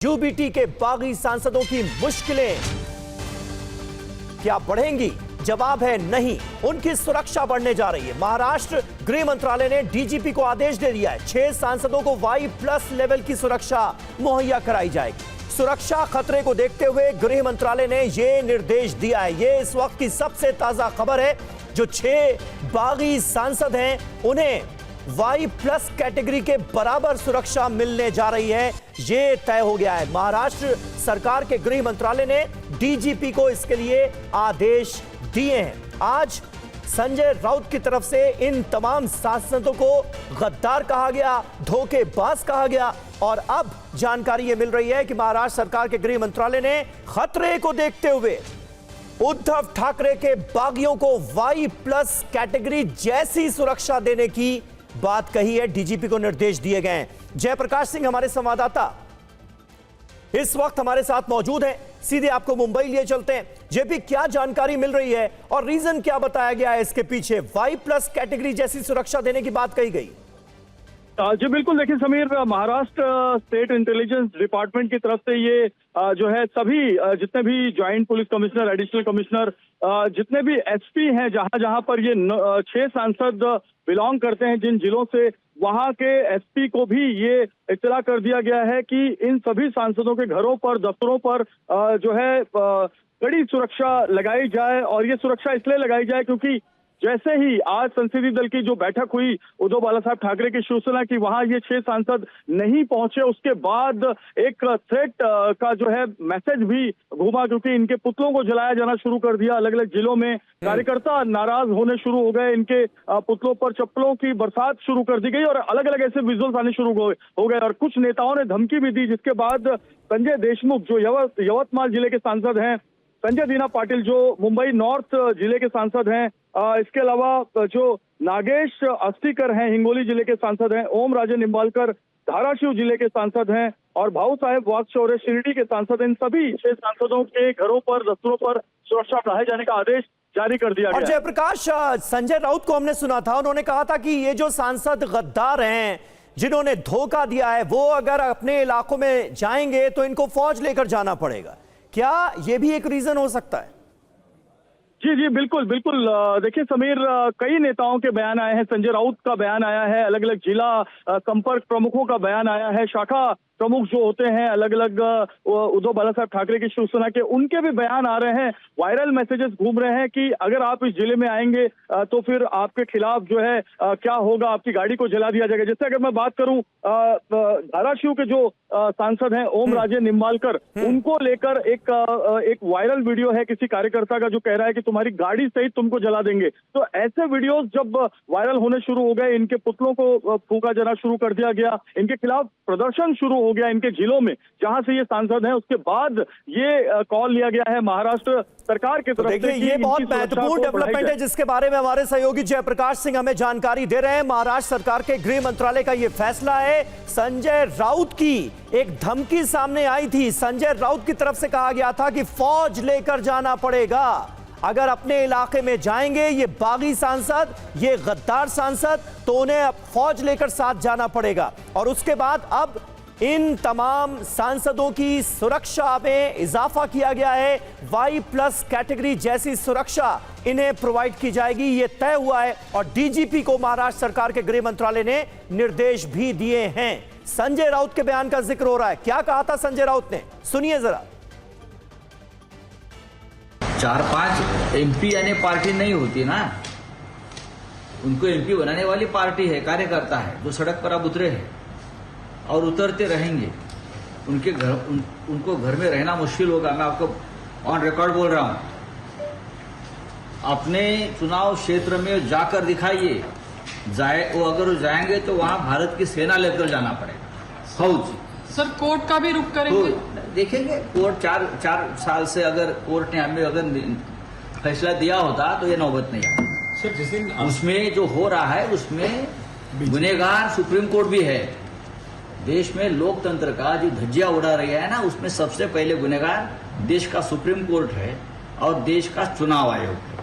UBT के बागी सांसदों की मुश्किलें क्या बढ़ेंगी? जवाब है नहीं। उनकी सुरक्षा बढ़ने जा रही है। महाराष्ट्र गृह मंत्रालय ने डीजीपी को आदेश दे दिया है, 6 सांसदों को Y+ लेवल की सुरक्षा मुहैया कराई जाएगी। सुरक्षा खतरे को देखते हुए गृह मंत्रालय ने यह निर्देश दिया है। यह इस वक्त की सबसे ताजा खबर है। जो 6 बागी सांसद हैं उन्हें Y+ कैटेगरी के बराबर सुरक्षा मिलने जा रही है, यह तय हो गया है। महाराष्ट्र सरकार के गृह मंत्रालय ने डीजीपी को इसके लिए आदेश दिए हैं। आज संजय राउत की तरफ से इन तमाम सांसदों को गद्दार कहा गया, धोखेबाज कहा गया और अब जानकारी यह मिल रही है कि महाराष्ट्र सरकार के गृह मंत्रालय ने खतरे को देखते हुए उद्धव ठाकरे के बागियों को Y+ कैटेगरी जैसी सुरक्षा देने की बात कही है। डीजीपी को निर्देश दिए गए हैं। जयप्रकाश सिंह हमारे संवाददाता इस वक्त हमारे साथ मौजूद हैं। सीधे आपको मुंबई लिए चलते हैं। जेपी, क्या जानकारी मिल रही है और रीजन क्या बताया गया है इसके पीछे? Y+ कैटेगरी जैसी सुरक्षा देने की बात कही गई। जी बिल्कुल, देखिए Sameer, Maharashtra state intelligence department की तरफ से ये जो है सभी जितने भी joint police commissioner, additional commissioner, जितने भी एसपी हैं, जहां जहां पर ये 6 सांसद बिलोंग करते हैं जिन जिलों से, वहां के एसपी को भी ये इत्तला कर दिया गया है कि इन सभी सांसदों के घरों पर, दफ्तरों पर जो है कड़ी सुरक्षा लगाई जाए। और ये सुरक्षा इसलिए लगाई जाए क्योंकि जैसे ही आज संसदीय दल की जो बैठक हुई उद्धव बाला साहब ठाकरे की शिवसेना की, वहां ये 6 सांसद नहीं पहुंचे, उसके बाद एक थ्रेट का जो है मैसेज भी घूमा, क्योंकि इनके पुतलों को जलाया जाना शुरू कर दिया। अलग अलग जिलों में कार्यकर्ता नाराज होने शुरू हो गए, इनके पुतलों पर चप्पलों की बरसात शुरू कर दी गई और अलग अलग ऐसे विजुअल्स आने शुरू हो गए। और कुछ नेताओं ने धमकी भी दी, जिसके बाद संजय देशमुख जो यवतमाल जिले के सांसद हैं, संजय दीना पाटिल जो मुंबई नॉर्थ जिले के सांसद हैं, इसके अलावा जो नागेश अस्टीकर हैं, हिंगोली जिले के सांसद हैं, ओम राजे निंबालकर धाराशिव जिले के सांसद हैं और भाऊ साहेब वागचौरे शिरडी के सांसद हैं, इन सभी 6 सांसदों के घरों पर, दफ्तरों पर सुरक्षा बढ़ाए जाने का आदेश जारी कर दिया गया। और जयप्रकाश, संजय राउत को हमने सुना था, उन्होंने कहा था कि ये जो सांसद गद्दार हैं, जिन्होंने धोखा दिया है, वो अगर अपने इलाकों में जाएंगे तो इनको फौज लेकर जाना पड़ेगा। क्या ये भी एक रीजन हो सकता है? जी जी बिल्कुल बिल्कुल। देखिए समीर, कई नेताओं के बयान आए हैं, संजय राउत का बयान आया है, अलग अलग जिला संपर्क प्रमुखों का बयान आया है, शाखा प्रमुख जो होते हैं अलग अलग उद्धव बाला साहब ठाकरे की शिवसेना के, उनके भी बयान आ रहे हैं। वायरल मैसेजेस घूम रहे हैं कि अगर आप इस जिले में आएंगे तो फिर आपके खिलाफ जो है क्या होगा, आपकी गाड़ी को जला दिया जाएगा। जैसे अगर मैं बात करूं धाराशिव के जो सांसद हैं ओम राजे निंबालकर, उनको लेकर एक वायरल वीडियो है किसी कार्यकर्ता का जो कह रहा है कि तुम्हारी गाड़ी सहित तुमको जला देंगे। तो ऐसे वीडियोस जब वायरल होने शुरू हो गए, इनके पुतलों को फूंका जाना शुरू कर दिया गया, इनके खिलाफ प्रदर्शन शुरू हो गया इनके जिलों में जहां से ये सांसद हैं, उसके बाद ये कॉल लिया गया है महाराष्ट्र सरकार की तरफ से। ये बहुत महत्वपूर्ण डेवलपमेंट है जिसके बारे में हमारे सहयोगी जयप्रकाश सिंह हमें जानकारी दे रहे हैं। महाराष्ट्र सरकार के गृह मंत्रालय का ये फैसला है। संजय राउत की एक धमकी सामने आई थी। संजय राउत की तरफ से कहा गया था कि फौज लेकर जाना पड़ेगा अगर अपने इलाके में जाएंगे ये बागी सांसद, ये गद्दार सांसद, तो उन्हें फौज लेकर साथ जाना पड़ेगा। और उसके बाद अब इन तमाम सांसदों की सुरक्षा में इजाफा किया गया है। Y+ कैटेगरी जैसी सुरक्षा इन्हें प्रोवाइड की जाएगी, ये तय हुआ है। और डीजीपी को महाराष्ट्र सरकार के गृह मंत्रालय ने निर्देश भी दिए हैं। संजय राउत के बयान का जिक्र हो रहा है। क्या कहा था संजय राउत ने, सुनिए जरा। 4-5 MP यानी पार्टी नहीं होती ना, उनको MP बनाने वाली पार्टी है, कार्यकर्ता है जो सड़क पर अब उतरे हैं और उतरते रहेंगे। उनके घर उनको घर में रहना मुश्किल होगा। मैं आपको ऑन रिकॉर्ड बोल रहा हूं। अपने चुनाव क्षेत्र में जाकर दिखाइए, वो अगर जाएंगे तो वहां भारत की सेना लेकर जाना पड़ेगा, फौज। सर कोर्ट का भी रुख करेंगे? तो देखेंगे, कोर्ट 4 साल से अगर कोर्ट ने हमें अगर फैसला दिया होता तो ये नौबत नहीं आती। सर जिस दिन उसमें जो हो रहा है उसमें गुनहगार सुप्रीम कोर्ट भी है। देश में लोकतंत्र का जो धज्जियां उड़ा रही है ना, उसमें सबसे पहले गुनहगार देश का सुप्रीम कोर्ट है और देश का चुनाव आयोग है।